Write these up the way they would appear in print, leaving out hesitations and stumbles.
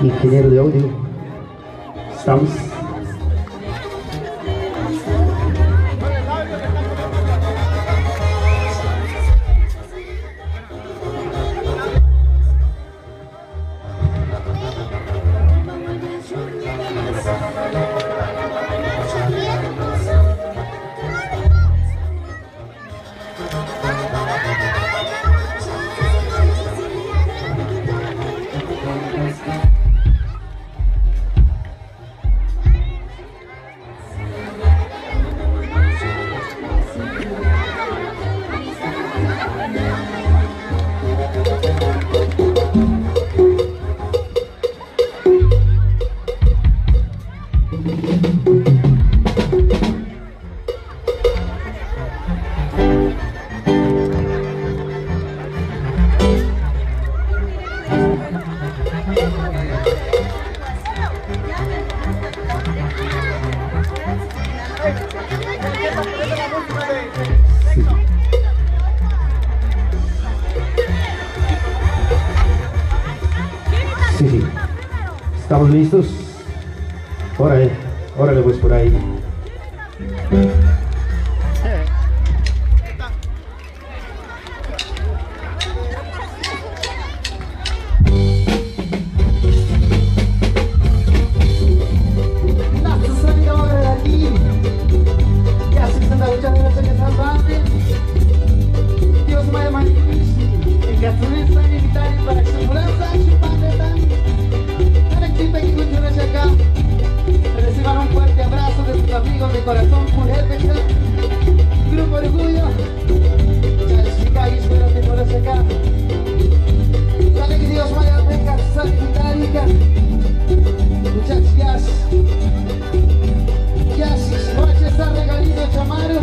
ingeniero de audio. Estamos. Sí. ¿Estamos listos? Órale, órale pues por ahí. Reciban un fuerte abrazo de sus amigos de corazón, Grupo Orgullo, Chalchica y espero que por acá. Dale que Dios vaya a venga, sanitaria. Muchachas, ya si noche está regalito chamaro.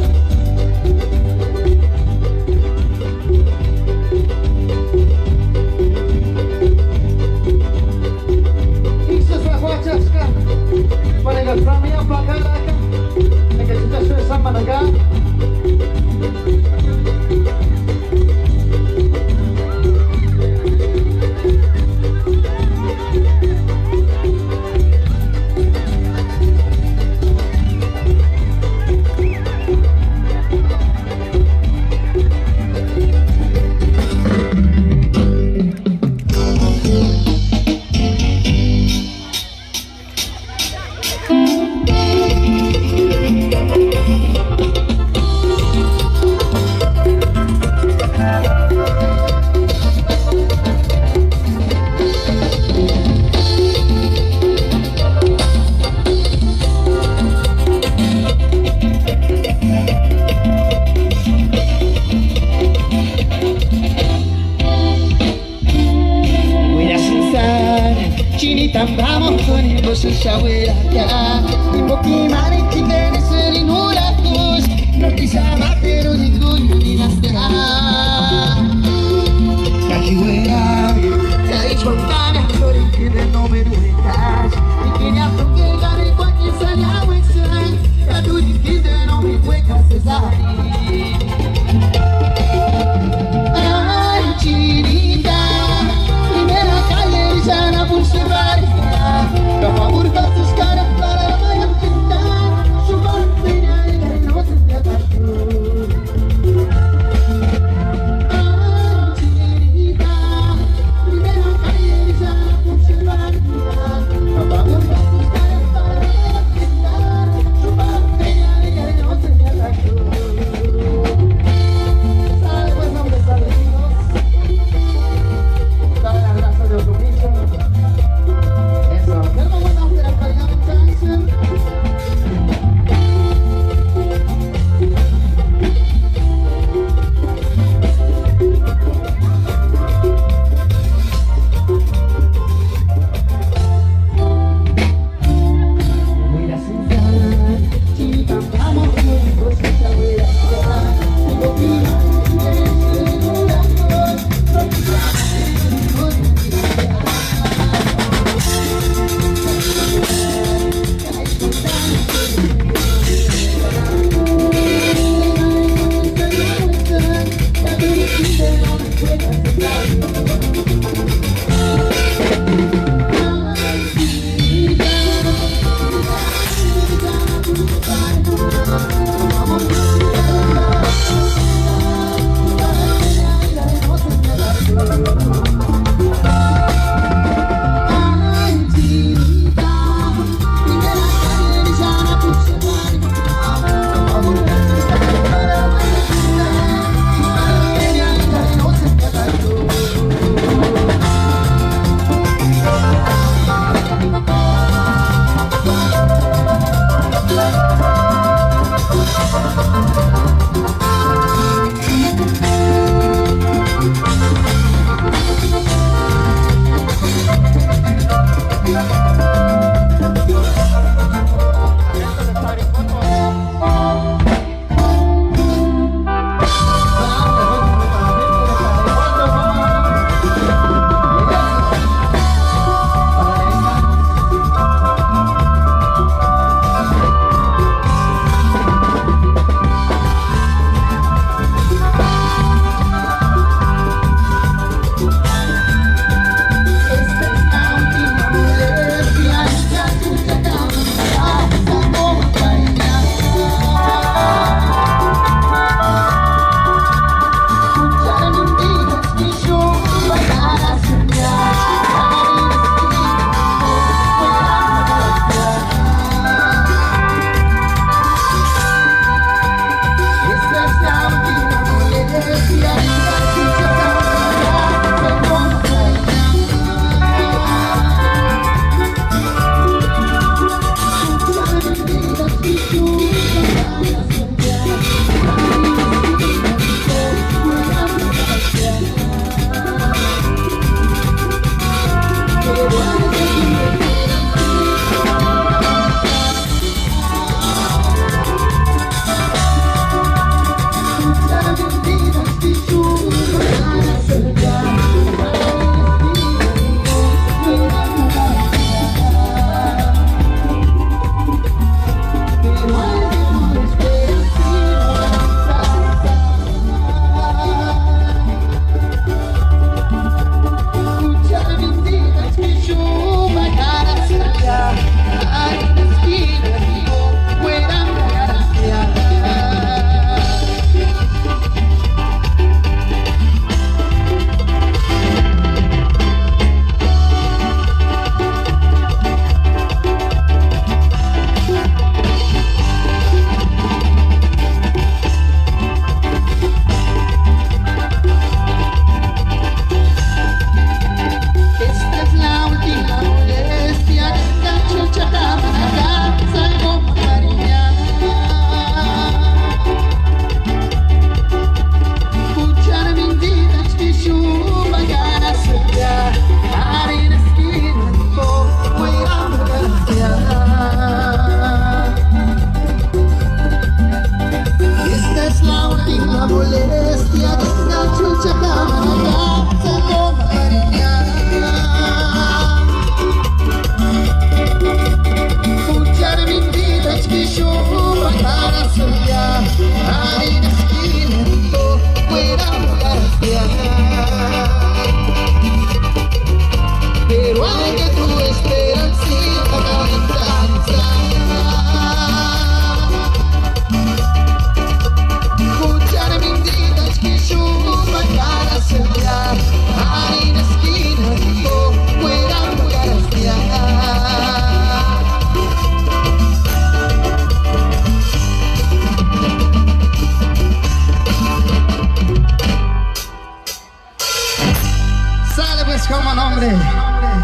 Para el familia placar acá, en que tú te zampan acá. Vamos con el gozo shawera ya y pokimane chikene seri nurakus no kisama pero ni guyo ni nastera kachiwera sai chontana por que de no me duetas y que ya porque gane cualquier sana wexan ya tú que de no me cuecas cesari ay chinita primera calle sana por cerrar. Por favor, tus caras para la mañana pintar.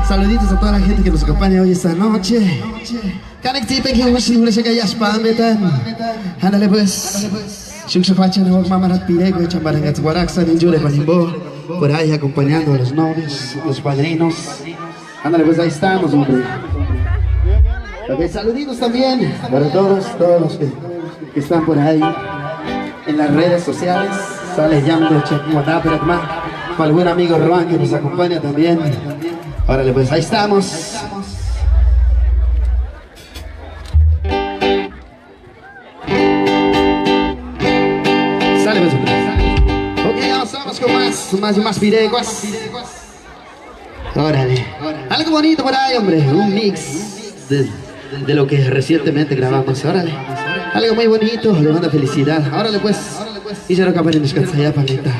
Saluditos a toda la gente que nos acompaña hoy esta noche. Ándale pues. Por ahí acompañando a los novios, los padrinos. Ándale pues, ahí estamos, hombre. Okay, saluditos también para todos los que están por ahí en las redes sociales. Sale llamando para el buen amigo Roan que nos acompaña también. Órale pues, ahí estamos. Sale pues, hombre. Ok, vamos con más pireguas. Órale. Algo bonito por ahí, hombre. Un mix de lo que recientemente grabamos. Órale. Algo muy bonito, le manda felicidad. Órale pues. Y ya no acaban de descansar ya, paleta.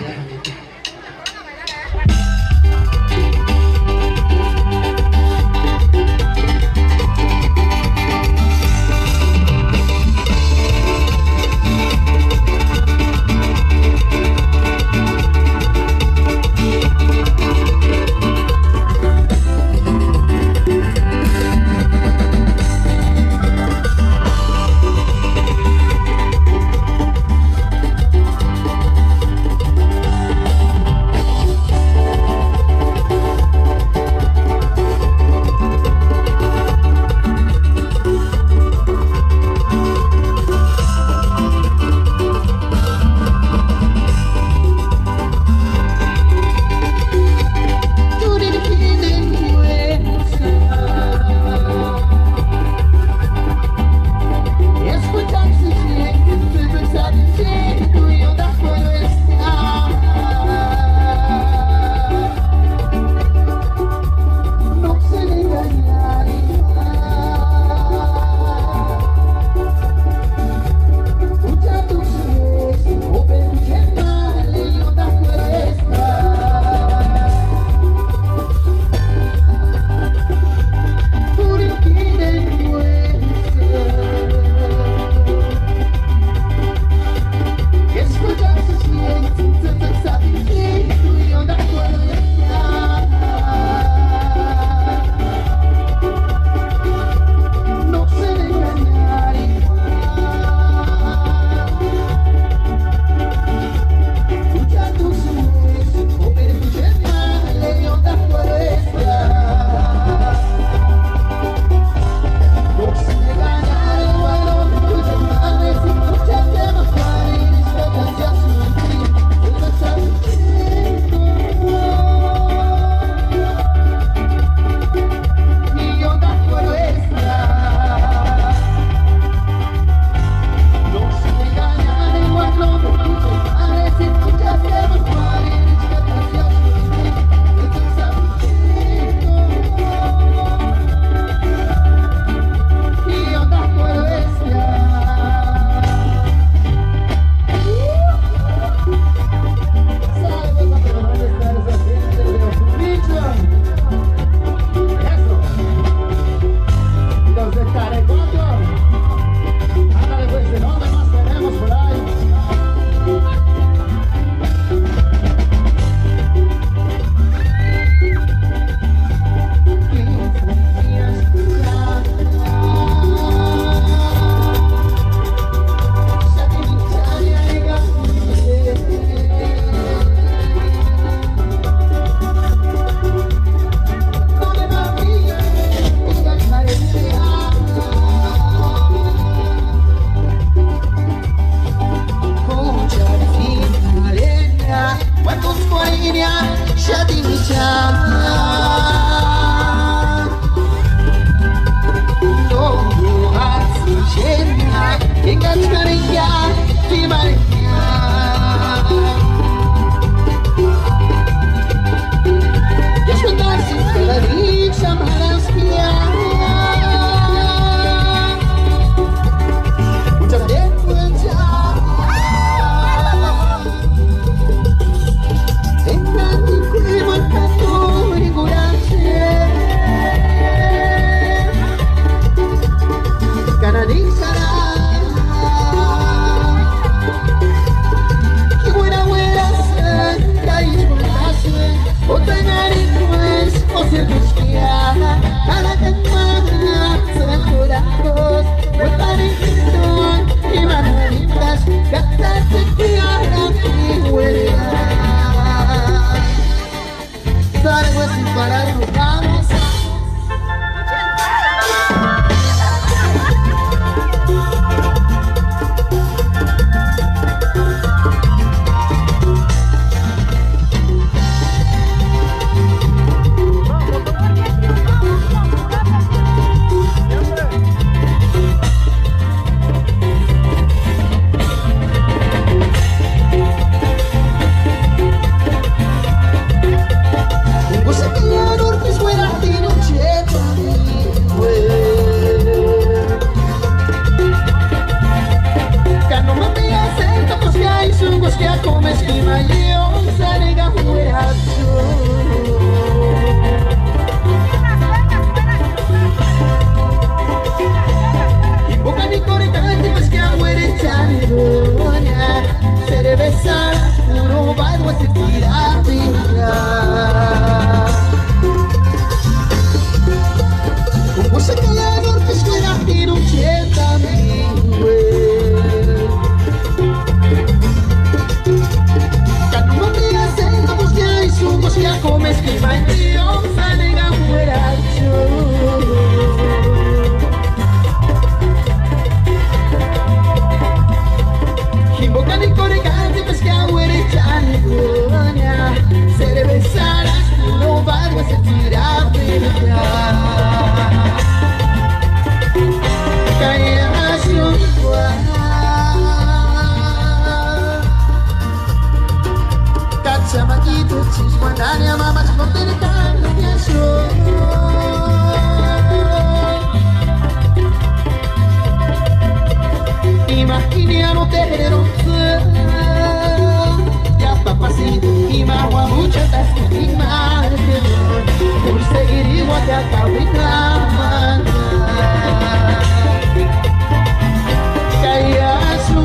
você tira vida. Você que é no que escolha e não te dá mingue. Cada uma meia senta buscar isso, buscar como es que vai te onça nega mueracho. Se debe estar no va você tirar vida. Caia a chuva, cachama que tu te esconda minha mama te conter carne que achou. Imagine no terreno y me hago mucho lastimar, por seguir igual te acabo de clamar. Caía su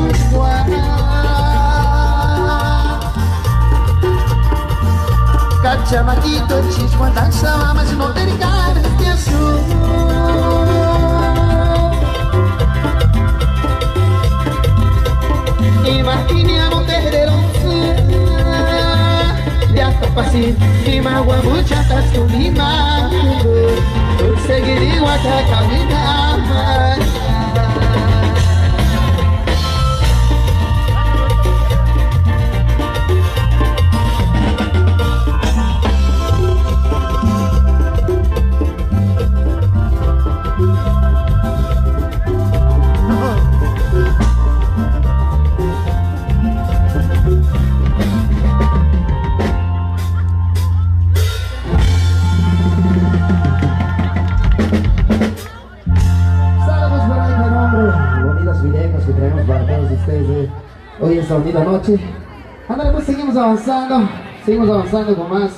cachamaquito, chismo, danza, mamas, no te encarnes de azul. Imagine a no terreno Passi di magua muchatas tu lima seguir igual que caminar. Que traemos para todos ustedes hoy esta bonita noche. Ándale, pues seguimos avanzando con más